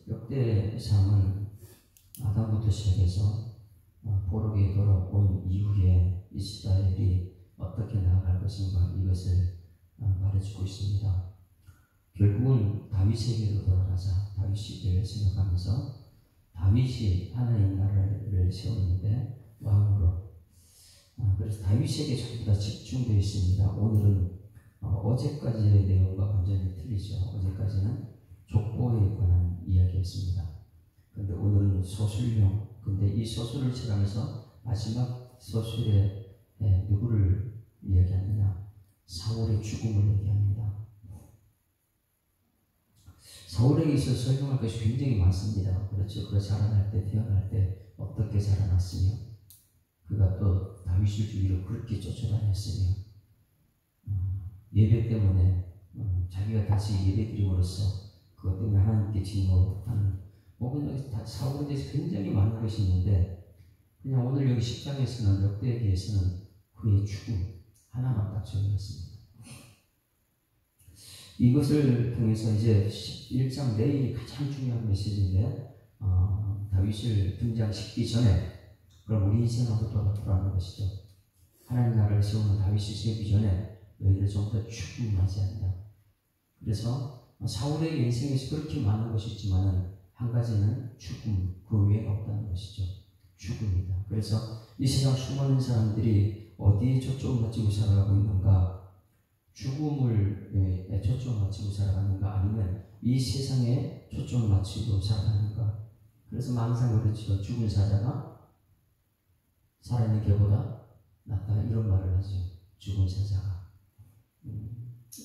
역대상은 아담부터 시작해서 포로기에 돌아온 이후에 이스라엘이 어떻게 나아갈 것인가 이것을 말해주고 있습니다. 결국은 다윗에게로 돌아가자 다윗을 생각하면서 다윗이 하나님 나라를 세웠는데 왕으로 그래서 다윗에게 전부 다 집중되어 있습니다. 오늘은 어제까지의 내용과 완전히 틀리죠. 어제까지는 족보에 관한 이야기였습니다. 그런데 오늘은 소술용. 근데 이 소술을 쳐가면서 마지막 소술에 누구를 이야기하느냐? 사울의 죽음을 얘기합니다. 사울에게 있어서 설명할 것이 굉장히 많습니다. 그렇죠. 그가 자라날 때, 태어날 때 어떻게 자라났으며 그가 또 다윗을 주위로 그렇게 쫓아다녔으며 예배 때문에 자기가 다시 예배 드림으로써 그것 때문에 하나님께 진노하는 혹은 사울에 대해서 굉장히 많은 것이 있는데 그냥 오늘 여기 10장에서는 역대기에서는 그의 죽음 하나만 딱 적어놨습니다. 이것을 통해서 이제 1장 내일이 가장 중요한 메시지인데 다윗을 등장시키기 전에 그럼 우리 인생하고 돌아가는 것이죠. 하나님 나라를 세우는 다윗이 세우기 전에 너희들 전부 다 죽음을 맞이한다. 그래서 사울의 인생에서 그렇게 많은 것이 있지만 한 가지는 죽음, 그 외에가 없다는 것이죠. 죽음이다. 그래서 이 세상 수많은 사람들이 어디에 초점을 맞추고 살아가고 있는가? 죽음을 초점을 맞추고 살아가는가? 아니면 이 세상에 초점을 맞추고 살아가는가? 그래서 항상 그렇죠. 죽은 사자가 살아있는 개보다 낫다 이런 말을 하죠. 죽은 사자가.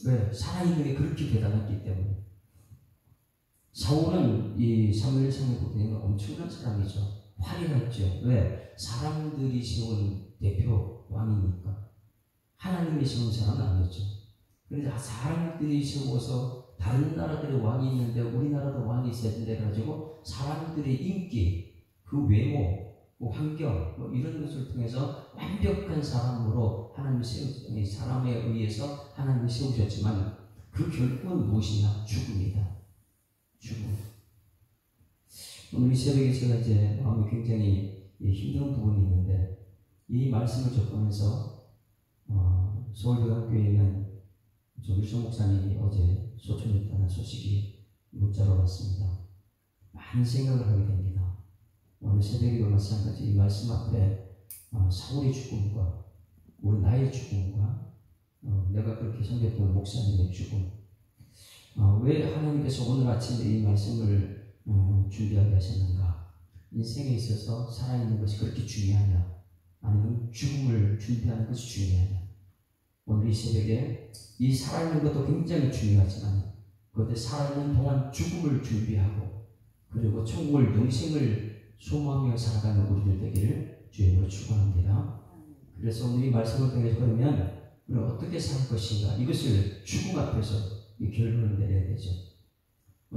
왜? 살아있는 게 그렇게 대단했기 때문에. 사울은 이 사무엘상에 보면 엄청난 사람이죠. 화려했죠. 왜? 사람들이 세운 대표 왕이니까. 하나님이 세운 사람은 아니었죠. 그런데 사람들이 세워서 다른 나라들의 왕이 있는데 우리나라도 왕이 있어야 된다 해가지고 사람들의 인기, 그 외모, 그 환경 이런 것을 통해서 완벽한 사람으로 하나님이 세우셨더니 사람에 의해서 하나님이 세우셨지만 그 결국은 무엇이냐? 죽음이다. 죽음. 오늘 이 새벽에 제가 이제 마음이 굉장히 힘든 부분이 있는데 이 말씀을 접하면서 서울대학교에 있는 조일성 목사님이 어제 소천했다는 소식이 문자로 왔습니다. 많은 생각을 하게 됩니다. 오늘 새벽에도 마찬가지 이 말씀 앞에 사울의 죽음과 우리 나의 죽음과 내가 그렇게 섬겼던 목사님의 죽음 왜 하나님께서 오늘 아침에 이 말씀을 준비하게 하셨는가? 인생에 있어서 살아있는 것이 그렇게 중요하냐? 아니면 죽음을 준비하는 것이 중요하냐? 오늘 이 새벽에 이 살아있는 것도 굉장히 중요하지만 그때 살아있는 동안 죽음을 준비하고 그리고 천국을 영생을 소망하며 살아가는 우리들 되기를 주님으로 축원합니다. 그래서 오늘 이 말씀을 통해서 그러면 우리가 어떻게 살 것인가 이것을 죽음 앞에서 이 결론을 내려야 되죠.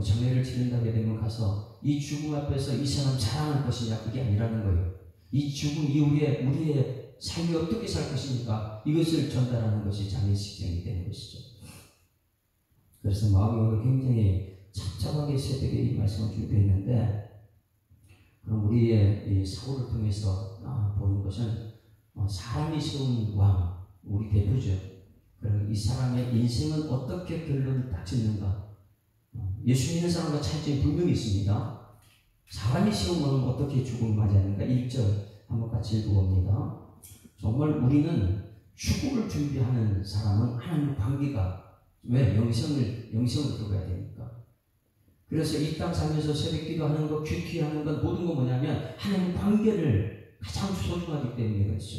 장례를 치른다게 되면 가서 이 죽음 앞에서 이 사람 자랑할 것이냐 그게 아니라는 거예요. 이 죽음 이후에 우리의 삶이 어떻게 살 것입니까? 이것을 전달하는 것이 장례식장이 되는 것이죠. 그래서 마음이 오늘 굉장히 착잡하게 새벽에 이 말씀을 준비했는데 그럼 우리의 이 사고를 통해서 보는 것은 사람이 세운 왕, 우리 대표죠. 그럼 이 사람의 인생은 어떻게 결론을 딱 짓는가? 예수 믿는 사람과 차이점이 분명히 있습니다. 사람이 세운 왕은 어떻게 죽음을 맞이하는가? 1절 한번 같이 읽어봅니다. 정말 우리는 죽음을 준비하는 사람은 하나님과 관계가 왜? 영생을 들어가야 되니까. 그래서 이 땅 살면서 새벽 기도하는 것, 큐티하는 것 모든 건 뭐냐면 하나님 관계를 가장 소중하기 때문에 그렇죠.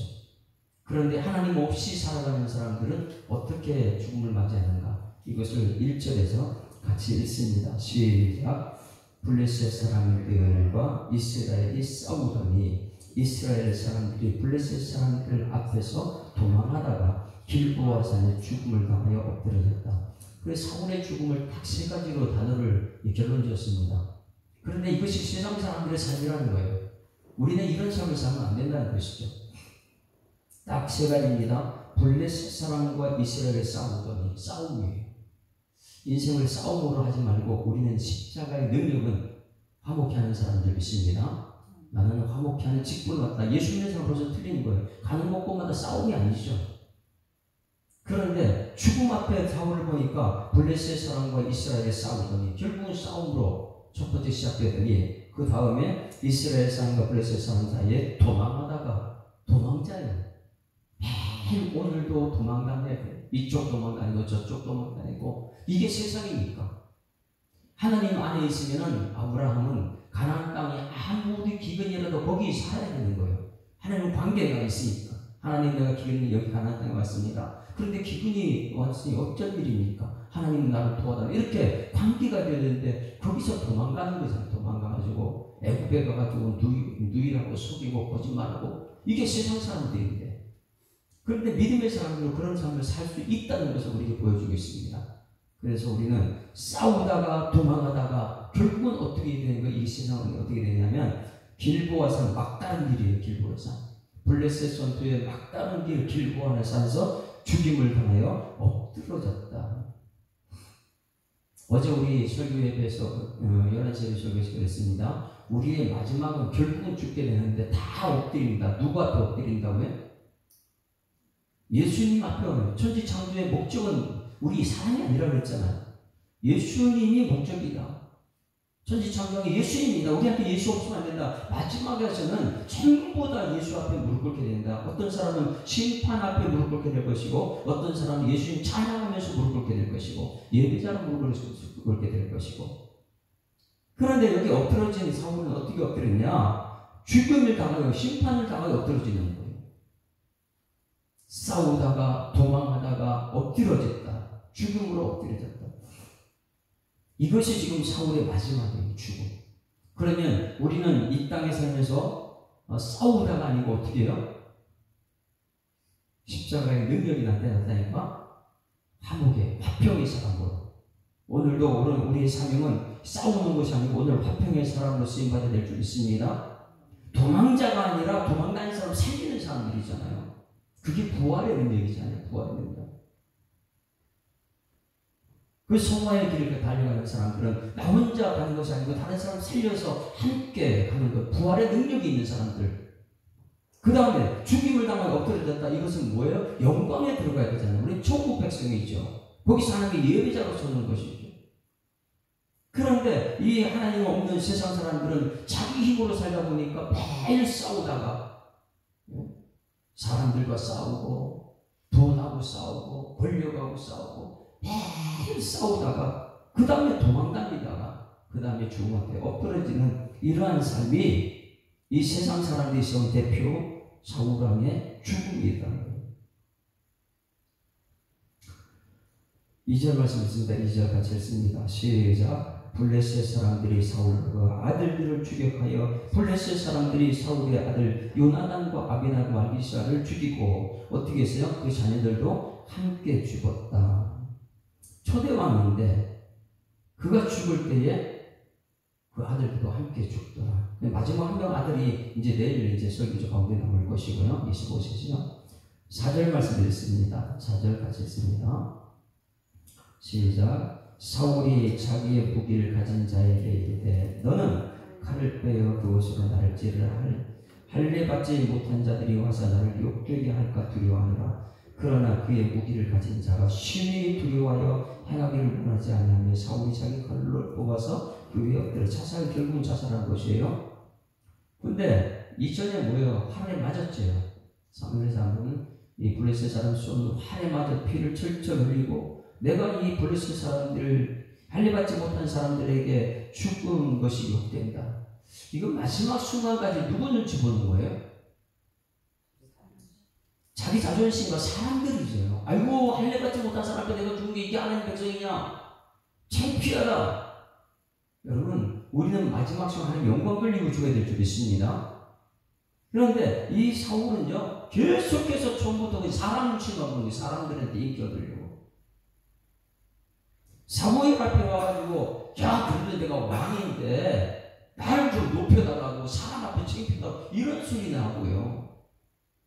그런데 하나님 없이 살아가는 사람들은 어떻게 죽음을 맞이하는가? 이것을 1절에서 같이 읽습니다. 시작. 블레셋 사람들과 이스라엘이 싸우더니 이스라엘 사람들이 블레셋 사람들 앞에서 도망하다가 길보아 산에 죽음을 당하여 엎드려졌다. 그래서 사울의 죽음을 딱 세 가지로 단어를 결론 지었습니다. 그런데 이것이 세상 사람들의 삶이라는 거예요. 우리는 이런 삶을 살면 안 된다는 것이죠. 딱 세 가지입니다. 블레셋 사람과 이스라엘의 싸움이에요. 인생을 싸움으로 하지 말고 우리는 십자가의 능력은 화목해 하는 사람들 믿습니다. 나는 화목해 하는 직분을 왔다. 예수 믿는 사람으로서 틀린 거예요. 가는 곳곳마다 싸움이 아니죠. 그런데 죽음 앞에 사울을 보니까 블레셋 사람과 이스라엘이 싸우더니 결국은 싸움으로 첫 번째 시작되더니 그 다음에 이스라엘 사람과 블레셋 사람 사이에 도망하다가 도망자예요. 매일 오늘도 도망다니고 이쪽 도망다니고 저쪽 도망다니고 이게 세상입니까? 하나님 안에 있으면은 아브라함은 가나안 땅에 아무리 기근이라도 거기 살아야 되는 거예요. 하나님은 관계가 있으니까. 하나님 내가 기근이 여기 가나안 땅에 왔습니다. 그런데 기근이 왔으니 어쩐 일입니까? 하나님 나를 도와달라. 이렇게 관계가 되어야 되는데 거기서 도망가는 거잖아요. 도망가가지고 애굽에 가가지고 누이라고 속이고 거짓말하고 이게 세상 사람들인데 그런데 믿음의 사람들은 그런 삶을 살 수 있다는 것을 우리에게 보여주고 있습니다. 그래서 우리는 싸우다가 도망하다가 결국은 어떻게 되는 거예요? 이 세상은 어떻게 되냐면 길보아 산 막다른 길이에요. 길보아 산 블레셋 전투의 막다른 길 길보아 산에서 죽임을 당하여 엎드러졌다. 어제 우리 설교 예배에서 11시에 설교에서 그랬습니다. 우리의 마지막은 결국은 죽게 되는데 다 엎드립니다. 누구 앞에 엎드린다고요? 예수님 앞에 오면 천지창조의 목적은 우리 사람이 아니라 그랬잖아요. 예수님이 목적이다. 천지창조의 예수님이다. 우리한테 예수 없으면 안 된다. 마지막에서는 전부 다 예수 앞에 무릎 꿇게 된다. 어떤 사람은 심판 앞에 무릎 꿇게 될 것이고 어떤 사람은 예수님 찬양하면서 무릎 꿇게 될 것이고 예배자로 무릎 꿇게 될 것이고 그런데 여기 엎드러진 사울은 어떻게 엎드렸냐? 죽음을 당하여 심판을 당하여 엎드러지는 거예요. 싸우다가 도망하다가 엎드러졌다. 죽음으로 엎드려졌다. 이것이 지금 사울의 마지막이에요. 죽음. 그러면 우리는 이 땅에 살면서 싸우다가 아니고 어떻게 해요? 십자가의 능력이 나타났다니까 화목의 화평의 사람으로 오늘도 우리의 사명은 싸우는 것이 아니고 오늘 화평의 사람으로 쓰임받아야 될 줄 있습니다. 도망자가 아니라 도망다니는 사람 살리는 사람들이잖아요. 그게 부활의 능력이잖아요. 부활의 능력. 그 성화의 길을 달려가는 사람들은 나 혼자 가는 것이 아니고 다른 사람 살려서 함께 가는 것. 부활의 능력이 있는 사람들. 그 다음에 죽임을 당하여 엎드려졌다. 이것은 뭐예요? 영광에 들어가야 되잖아요. 우리 천국 백성이죠. 거기서 하나님의 예배자로 서는 것이죠. 그런데 이 하나님 없는 세상 사람들은 자기 힘으로 살다 보니까 매일 싸우다가 사람들과 싸우고 돈하고 싸우고 권력하고 싸우고 매일 싸우다가 그 다음에 도망다니다가 그 다음에 죽음 앞에 엎드러지는 이러한 삶이 이 세상 사람들이 세운 대표 사울왕의 죽음이라는 거예요. 2절 말씀 있습니다. 2절 같이 읽습니다. 시작. 블레셋 사람들이 사울과 아들들을 추격하여 블레셋 사람들이 사울의 아들 요나단과 아비나답 말기샤를 죽이고 어떻게 했어요? 그 자녀들도 함께 죽었다. 초대왕인데 그가 죽을 때에 그 아들들도 함께 죽더라. 마지막 한 명 아들이 이제 내일 이제 설교조 가운데 남을 것이고요. 25세죠. 4절 말씀 드렸습니다. 4절 같이 읽습니다. 시작. 사울이 자기의 무기를 가진 자에게 이르되 너는 칼을 빼어 그것으로 나를 찌르라. 할례 받지 못한 자들이 와서 나를 욕되게 할까 두려워하노라. 그러나 그의 무기를 가진 자가 심히 두려워하여 행하기를 원하지 아니하며 사울이 자기 칼을 뽑아서 그 위에 엎드려 자살, 결국은 자살한 것이에요. 근데 이전에 뭐예요? 활에 맞았죠. 사무엘 사람은 이 블레셋 사람 쏜 활에 맞아 피를 철철 흘리고 내가 이 블레셋 사람들을 할례받지 못한 사람들에게 죽은 것이 욕된다. 이건 마지막 순간까지 누구 눈치 보는 거예요? 자기 자존심과 사람들이죠. 아이고 할례받지 못한 사람한테 내가 죽은 게 이게 하나님 백성이냐? 창피하다. 여러분 우리는 마지막 순간 하나님 영광 걸리고 죽어야 될 줄 믿습니다. 그런데 이 사울은요 계속해서 처음부터 사람 눈치만 보는 사람들한테 인기 얻으려고 사무엘 앞에 와가지고 야 그래도 내가 왕인데 나를 좀 높여달라고 사람 앞에 창피하다고 이런 소리나 하고요.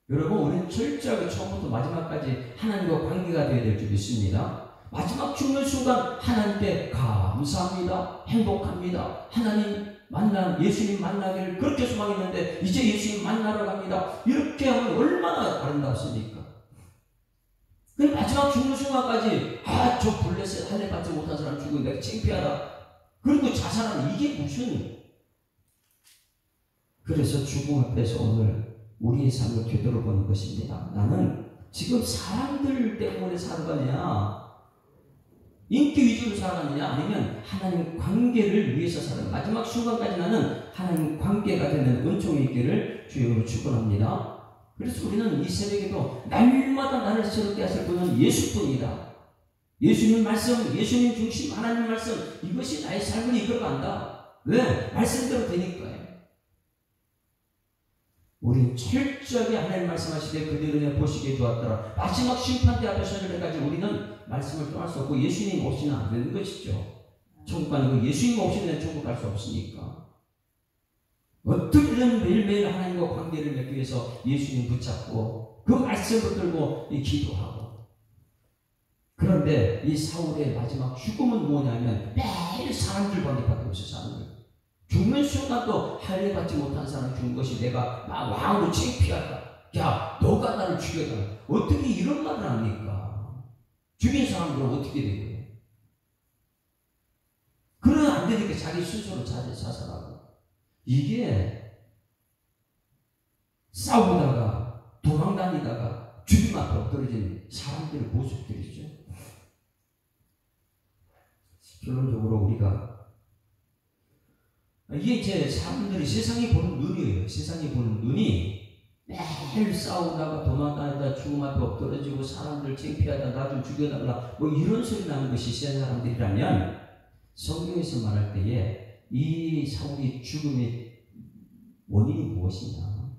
여러분 우리는 철저하게 처음부터 마지막까지 하나님과 관계가 되어야 될 줄 믿습니다. 마지막 죽는 순간 하나님께 감사합니다. 행복합니다. 하나님 예수님 만나기를 그렇게 소망했는데 이제 예수님 만나러 갑니다. 이렇게 하면 얼마나 아름답습니까? 그 마지막 죽는 순간까지 저 블레셋 할례 받지 못한 사람 죽으면 내가 창피하다. 그리고 자살하는 이게 무슨. 그래서 죽음 앞에서 오늘 우리의 삶을 되돌아보는 것입니다. 나는 지금 사람들 때문에 사는 거냐, 인기 위주로 살아가느냐, 아니면 하나님 관계를 위해서 사는, 마지막 순간까지 나는 하나님 관계가 되는 은총의 있기를 주님으로 축원합니다. 그래서 우리는 이 새벽에도 날마다 나를 새롭게 하실 분은 예수뿐이다. 예수님 말씀, 예수님 중심, 하나님 말씀, 이것이 나의 삶을 이끌어간다. 왜? 말씀대로 되니까요. 우리는 철저하게 하나님 말씀하시되 그들은 보시기에 좋았더라. 마지막 심판대 앞에 서질 때까지 우리는 말씀을 떠날 수 없고 예수님 없이는 안 되는 것이죠. 천국 가는 거 예수님 없이는 천국 갈 수 없으니까. 어떻게든 매일매일 하나님과 관계를 맺기 위해서 예수님 붙잡고 그 말씀을 붙들고 기도하고. 그런데 이 사울의 마지막 죽음은 뭐냐면 매일 사람들 관계밖에 없어서 사는 거예요. 죽는 순간도 할례 받지 못한 사람 죽은 것이 내가 왕으로 창피하다. 야, 너가 나를 죽여라. 어떻게 이런 말을 합니까? 죽인 사람들은 어떻게 되고요? 그러면 안 되니까 자기 스스로 자살하고. 이게 싸우다가 도망다니다가 죽임 앞에 엎드러진 사람들의 모습들이죠. 결론적으로 우리가 이게 이제 사람들이 세상이 보는 눈이에요. 세상이 보는 눈이 매일 싸우다가 도망다니다 죽음 앞에 엎드러지고 사람들 창피하다, 나 좀 죽여달라, 뭐 이런 소리 나는 것이 세 사람들이라면, 성경에서 말할 때에 이 사울이 죽음의 원인이 무엇이냐,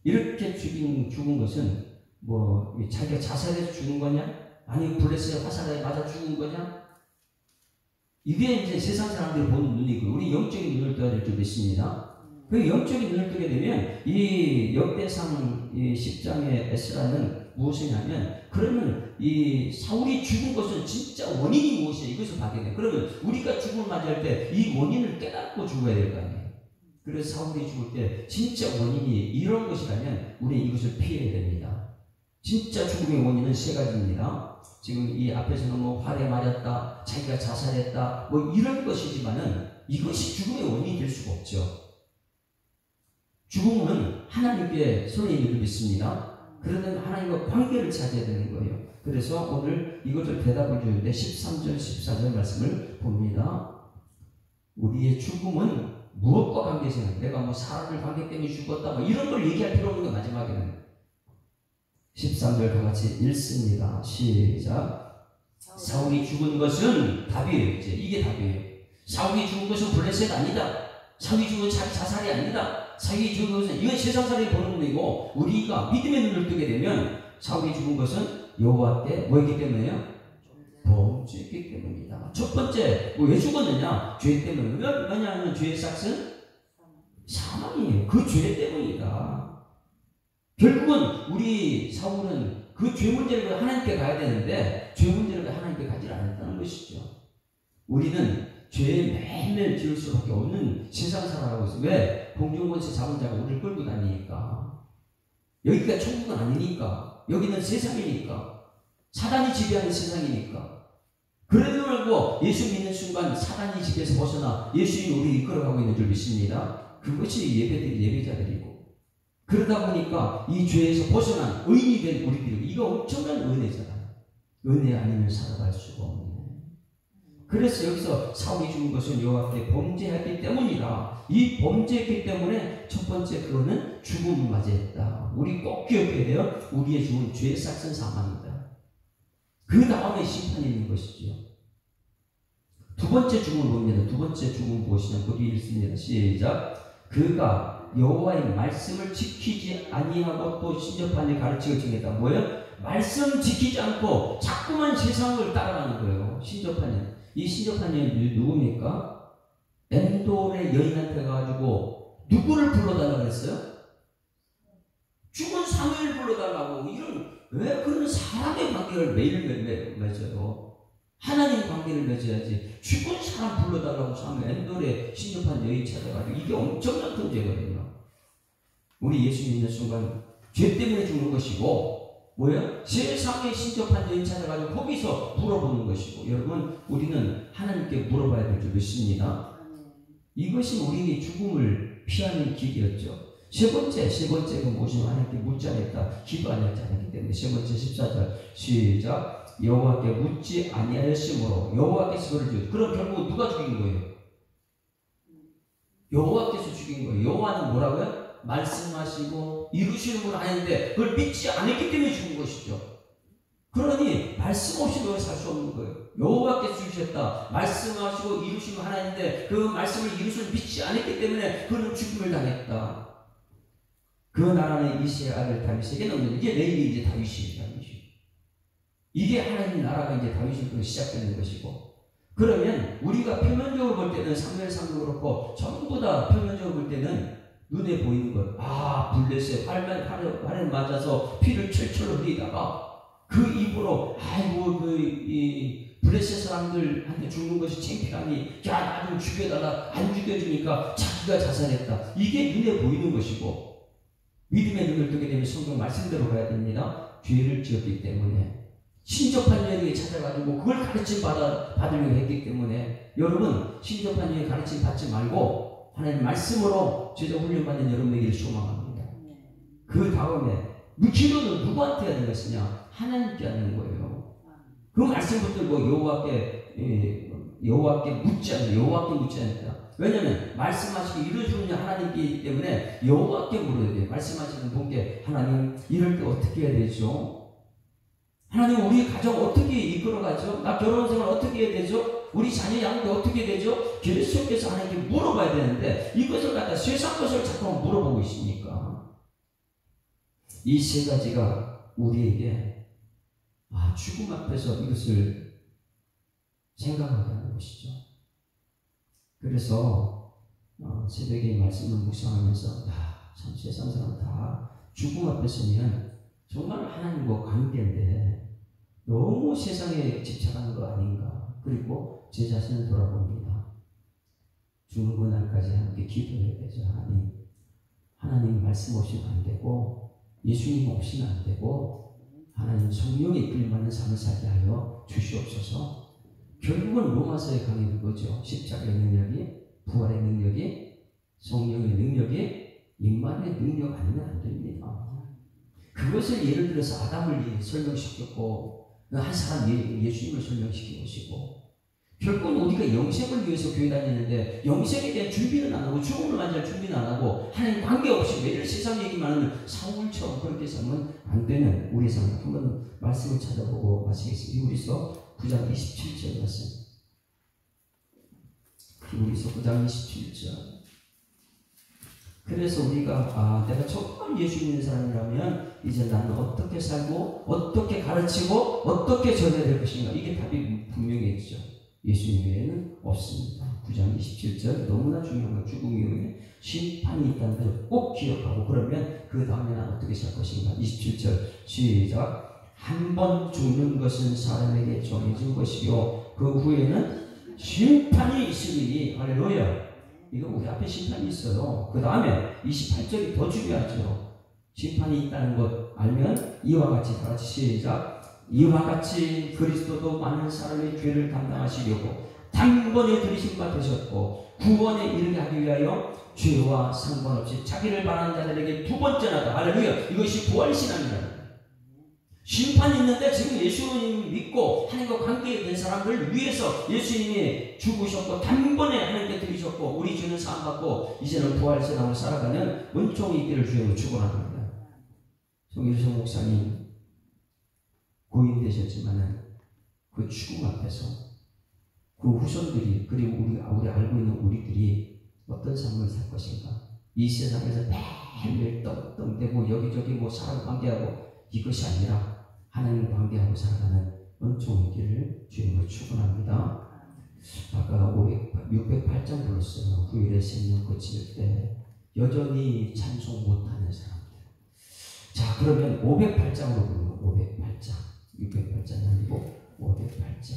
이렇게 죽은 것은 뭐 자기가 자살해서 죽은 거냐, 아니면 블레셋의 화살에 맞아 죽은 거냐, 이게 이제 세상 사람들이 보는 눈이고, 우리 영적인 눈을 떠야 될 줄 믿습니다. 그 영적인 눈을 뜨게 되면 이 역대상 10장의 에스라는 무엇이냐면, 그러면 이 사울이 죽은 것은 진짜 원인이 무엇이냐, 이것을 봐야 돼요. 그러면 우리가 죽음을 맞이할 때 이 원인을 깨닫고 죽어야 될 거 아니에요. 그래서 사울이 죽을 때 진짜 원인이 이런 것이라면 우리는 이것을 피해야 됩니다. 진짜 죽음의 원인은 세 가지입니다. 지금 이 앞에서는 뭐 활에 맞았다, 자기가 자살했다, 뭐 이런 것이지만은 이것이 죽음의 원인이 될 수가 없죠. 죽음은 하나님께 손에 있는 줄 믿습니다. 그러면 하나님과 관계를 찾아야 되는 거예요. 그래서 오늘 이것을 대답을 주는데 13절, 14절 말씀을 봅니다. 우리의 죽음은 무엇과 관계性? 내가 뭐 사람을 관계 때문에 죽었다, 뭐 이런 걸 얘기할 필요 없는 거. 마지막에는 13절 다 같이 읽습니다. 시작. 사울이 죽은 것은 답이에요. 이제 이게 답이에요. 사울이 죽은 것은 블레셋 아니다. 사울이 죽은 자기 자살이 아니다. 사울이 죽은 것은, 이건 세상 사람이 보는 눈이고, 우리가 믿음의 눈을 뜨게 되면 사울이 죽은 것은 여호와께 뭐였기 때문에요? 범죄했기 때문이다. 첫 번째, 왜 죽었느냐? 죄 때문에. 왜냐하면 죄의 삭은 사망이에요. 그 죄 때문이다. 결국은 우리 사울은 그 죄 문제를 하나님께 가야 되는데 죄 문제를 하나님께 가지 않았다는 것이죠. 우리는 죄에 매일매일 지을 수밖에 없는 세상 살아가고 있어요. 왜? 공중권세 잡은 자가 우리를 끌고 다니니까. 여기가 천국은 아니니까. 여기는 세상이니까. 사단이 지배하는 세상이니까. 그래도 말고 예수 믿는 순간 사단이 지배에서 벗어나 예수님이 우리를 이끌어가고 있는 줄 믿습니다. 그것이 예배자들이고. 그러다 보니까 이 죄에서 벗어난 의인이 된 우리들이고, 이거 엄청난 은혜잖아요. 은혜 아니면 살아갈 수가 없네. 그래서 여기서 사울이 죽은 것은 여호와께 범죄했기 때문이다. 이 범죄했기 때문에 첫 번째 그거는 죽음을 맞이했다. 우리 꼭 기억해야 돼요. 우리의 죽음은 죄의 삭은 사망이다. 그 다음에 심판이 있는 것이죠. 두 번째 죽음을 봅니다. 두 번째 죽음은 무엇이냐? 거기 읽습니다. 시작. 그가 여호와의 말씀을 지키지 아니하고 또 신접한 일 가르치고 정했다. 뭐예요? 말씀 지키지 않고 자꾸만 세상을 따라가는 거예요. 신접한 일. 이 신접한 일 누굽니까? 엔돌의 여인한테 가가지고 누구를 불러달라고 했어요? 죽은 사무엘 불러달라고. 이런, 왜 그런 사람의 관계를 매일매일 맺어요? 하나님 관계를 맺어야지. 죽은 사람 불러달라고 하면 엔돌에 신접한 여인 찾아가지고 이게 엄청난 큰 죄거든요. 우리 예수 믿는 순간 죄 때문에 죽는 것이고 뭐야? 세상에 신접한 여인 찾아가지고 거기서 물어보는 것이고 여러분 우리는 하나님께 물어봐야 될 줄 믿습니다. 이것이 우리의 죽음을 피하는 길이었죠. 세 번째가 무엇이냐? 하나님께 묻지 않았다. 기도 안 했지 않았기 때문에 세 번째 14절 시작. 여호와께 묻지 아니하였으므로 여호와께서 그를 죽였다. 그럼 결국 누가 죽인 거예요? 여호와께서 죽인 거예요. 여호와는 뭐라고요? 말씀하시고 이루시는 걸 아는데 그걸 믿지 않았기 때문에 죽은 것이죠. 그러니 말씀 없이 너를 살 수 없는 거예요. 여호와께서 죽으셨다. 말씀하시고 이루시는 하나님인데 그 말씀을 이루시는 믿지 않았기 때문에 그는 죽음을 당했다. 그 나라는 이스라엘 아들 다윗에게 넘는 이게 내일이 이제 다윗이에요. 이게 하나님 나라가 이제 다윗으로 시작되는 것이고 그러면 우리가 표면적으로 볼 때는 사무엘상도 그렇고 전부 다 표면적으로 볼 때는 눈에 보이는 것. 블레셋 활에 맞아서 피를 철철 흘리다가 그 입으로 아이고 이 블레셋 사람들한테 죽는 것이 창피하니 야 나 좀 죽여달라 안 죽여주니까 자기가 자살했다. 이게 눈에 보이는 것이고 믿음의 눈을 뜨게 되면 성경 말씀대로 가야 됩니다. 죄를 지었기 때문에 신접한 여인에게 찾아가지고 그걸 가르침 받으려고 했기 때문에 여러분 신접한 여인 가르침 받지 말고 하나님 말씀으로 제자 훈련받는 여러분에게 소망합니다. 그 다음에 기도는 누구한테 하는 것이냐? 하나님께 하는 거예요. 그 말씀 붙들고 여호와께 묻지 않는다. 왜냐하면 말씀하시고 이루어주는 하나님이기 때문에 여호와께 물어야 돼요. 말씀하시는 분께 하나님 이럴 때 어떻게 해야 되죠? 하나님 우리 가정 어떻게 이끌어가죠? 나 결혼 생활 어떻게 해야 되죠? 우리 자녀 양육 어떻게 해야 되죠? 계속해서 하나님께 물어봐야 되는데 이것을 갖다 세상 것을 자꾸 물어보고 있으니까 이 세 가지가 우리에게 죽음 앞에서 이것을 생각하게 하는 것이죠. 그래서 새벽에 말씀을 묵상하면서 참 세상 사람 다 죽음 앞에 서면 정말 하나님과 관계인데 너무 세상에 집착하는 거 아닌가. 그리고 제 자신을 돌아봅니다. 죽는 그날까지 함께 기도해야 되죠. 하나님 말씀 없이는 안 되고 예수님 없이는 안 되고 하나님 성령에 이끌림받는 삶을 살게 하여 주시옵소서. 결국은 로마서에 강의한 거죠. 십자가의 능력이, 부활의 능력이, 성령의 능력이, 임만의 능력 아니면 안 됩니다. 그것을 예를 들어서 아담을 설명시켰고 한 사람 예수님을 설명시킨 것이고 결국은 우리가 영생을 위해서 교회 다니는데 영생에 대한 준비는 안 하고 죽음을 맞이할 준비는 안 하고 하나님 관계없이 매일 세상 얘기만 하면 사울처럼 그렇게 살면 안 되는 우리의 삶. 한번 말씀을 찾아보고 마치겠습니다. 히브리서 9장 27절 말씀. 히브리서 9장 27절. 그래서 우리가 내가 정말 예수 믿는 사람이라면 이제 나는 어떻게 살고 어떻게 가르치고 어떻게 전해야 될 것인가. 이게 답이 분명히 있죠. 예수님 외에는 없습니다. 9장 27절 너무나 중요한 거. 죽음 이후에 심판이 있다는 것을 꼭 기억하고 그러면 그 다음에 난 어떻게 살 것인가. 27절 시작. 한 번 죽는 것은 사람에게 정해진 것이요 그 후에는 심판이 있으리니. 할렐루야. 이거 우리 앞에 심판이 있어요. 그 다음에 28절이 더 중요하죠. 심판이 있다는 것 알면 이와 같이 다 같이 시작. 이와 같이 그리스도도 많은 사람의 죄를 담당하시려고 단번에 들이신 바 되셨고 구원에 이르게 하기 위하여 죄와 상관없이 자기를 바라는 자들에게 두 번째나 할렐루야. 이것이 부활신앙이다. 심판이 있는데 지금 예수님 믿고 하나님과 관계된 사람들 위해서 예수님이 죽으셨고 단번에 하나님께 드리셨고 우리 죄는 사함받고 이제는 부활신앙으로 살아가는 은총이 있기를 주님으로 축원합니다. 송일성 목사님 고인되셨지만 그 죽음 앞에서 그 후손들이 그리고 우리 알고 있는 우리들이 어떤 삶을 살 것인가. 이 세상에서 매일 떵떵대고 여기저기 사람 관계하고 이것이 아니라 하나님 관계하고 살아가는 은총의 길을 주님으로 축원합니다. 아까 608장 불렀어요. 후일에 생명 거칠 때 여전히 찬송 못하는 사람들. 자 그러면 508장으로 부르면 508장 608장이 아니고 508장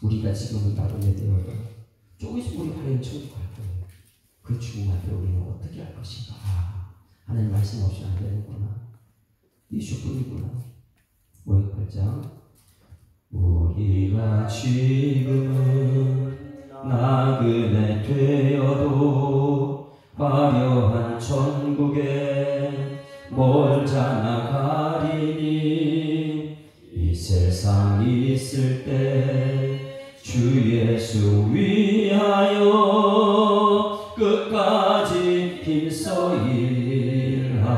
우리가 지금은 따돌려 되어도 조금 있으면 우리 화려한 천국 갈 거예요. 그 죽음 앞에 우리는 어떻게 할 것인가. 하나님 말씀 없이 안 되는구나. 이슈뿐이구나. 58장 우리가 지금은 나그네 되어도 화려한 천국에 멀잖아 가리니 이 세상 있을 때 주 예수 위하여 끝까지 힘써 일하세.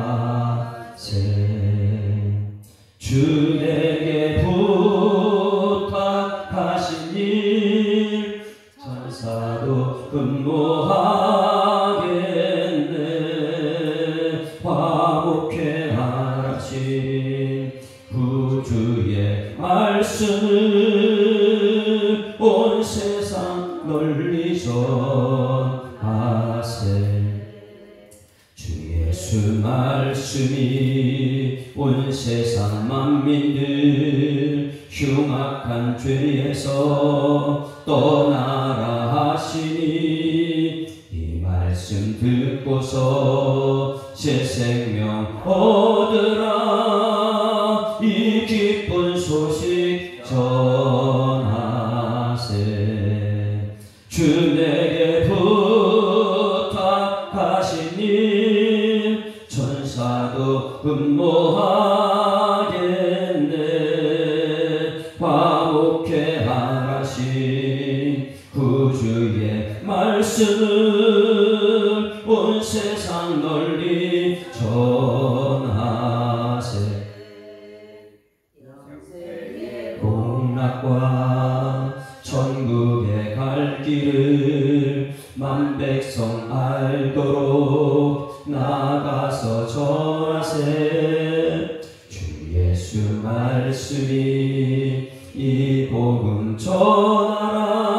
주 내게 부탁하신 일 천사도 근무하겠네. 화목해 하신 구주의 말씀을 온 세상 널리 전하세. 주 예수 말씀이 온 세상 만민들 흉악한 죄에서 떠나라 하시니 이 말씀 듣고서 새 생명 얻으라. 이 기쁜 소식 전하세. 주 내게 부탁하신 일 천사도 근무하겠네. 화목해 하신 구주의 말씀을 온 세상 널리 전하세. 공락과 천국에 갈 길을 만백성 알도록 나가서 전하세. 주 예수 말씀이 이 복음 전하라.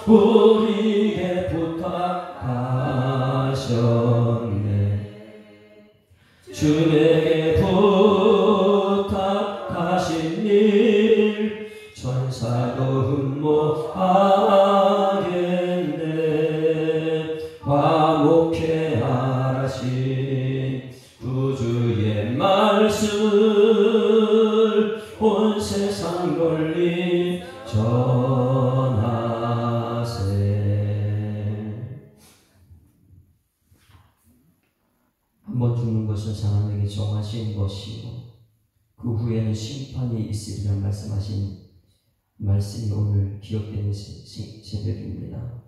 우리에게 부탁하셨네. 주 내게 부탁하신 일 천사도 흠모하겠네. 화목해 하신 구주의 말씀을 온 세상 널리 전하세. 한번 죽는 것은 사람에게 정하신 것이고 그 후에는 심판이 있으리라 말씀하신 말씀이 오늘 기억되는 새벽입니다.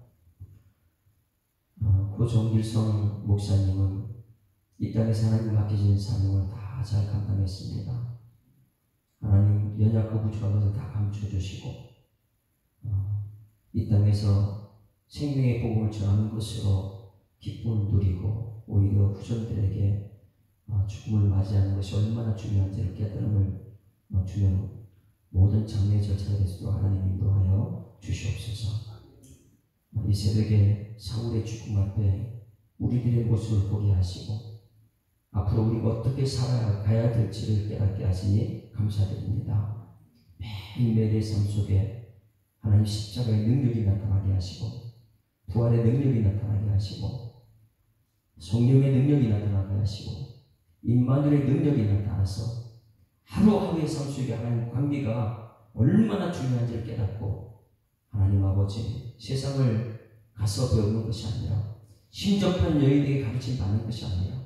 고정길성 목사님은 이 땅에서 하나님 맡기신 사명을 다 잘 감당했습니다. 하나님 연약하고 부족한 것을 다 감춰주시고 이 땅에서 생명의 복음을 전하는 것으로 기쁨을 누리고 오히려 후손들에게 죽음을 맞이하는 것이 얼마나 중요한지를 깨달음을 주는 모든 장례 절차가 될 수 있도록 하나님 인도하여 주시옵소서. 이 새벽에 사울의 죽음 앞에 우리들의 모습을 보게 하시고 앞으로 우리가 어떻게 살아가야 될지를 깨닫게 하시니 감사드립니다. 매일매일의 삶 속에 하나님 십자가의 능력이 나타나게 하시고 부활의 능력이 나타나게 하시고 성령의 능력이 나타나게 하시고 임마누엘의 능력이 나타나서 하루하루의 삶 속에 하나님 관계가 얼마나 중요한지를 깨닫고 하나님 아버지 세상을 가서 배우는 것이 아니라 신접한 여인에게 가르침 받는 것이 아니라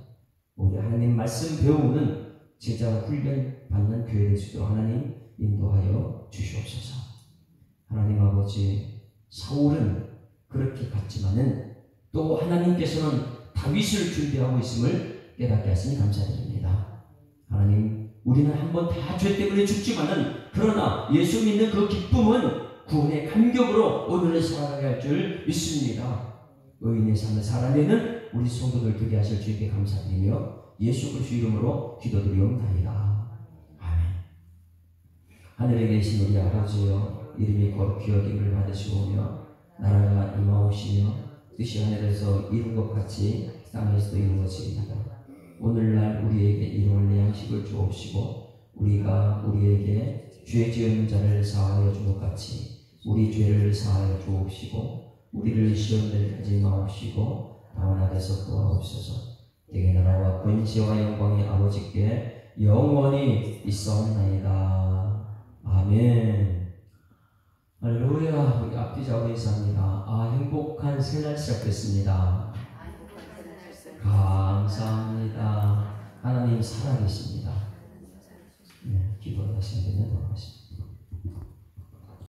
우리 하나님 말씀 배우는 제자 훈련 받는 교회 될 수 있도록 하나님 인도하여 주시옵소서. 하나님 아버지 사울은 그렇게 갔지만은 또 하나님께서는 다윗을 준비하고 있음을 깨닫게 하시니 감사드립니다. 하나님 우리는 한번 다 죄 때문에 죽지만은 그러나 예수 믿는 그 기쁨은 구원의 감격으로 오늘을 살아가게 할 줄 믿습니다. 의인의 삶을 살아내는 우리 성도들 되게 하실 주님께 감사드리며 예수 그리스도 이름으로 기도드리옵나이다. 아멘. 하늘에 계신 우리 아버지여 이름이 거룩히 여김을 받으시오며 나라가 임하오시며 뜻이 하늘에서 이룬 것 같이 땅에서도 이룬 것이니이다. 오늘날 우리에게 일용할 양식을 주옵시고 우리가 우리에게 죄 지은 자를 사하여 준 것 같이 우리 죄를 사하여 주옵시고 우리를 시험 들지 마옵시고 다만 악에서 구하옵소서. 대개 나라와 권세와 영광이 아버지께 영원히 있사옵나이다. 아멘. 할렐루야. 우리 앞뒤좌우 인사합니다. 행복한 새날 시작됐습니다. 감사합니다. 하나님 살아계십니다. 기도하시면 되면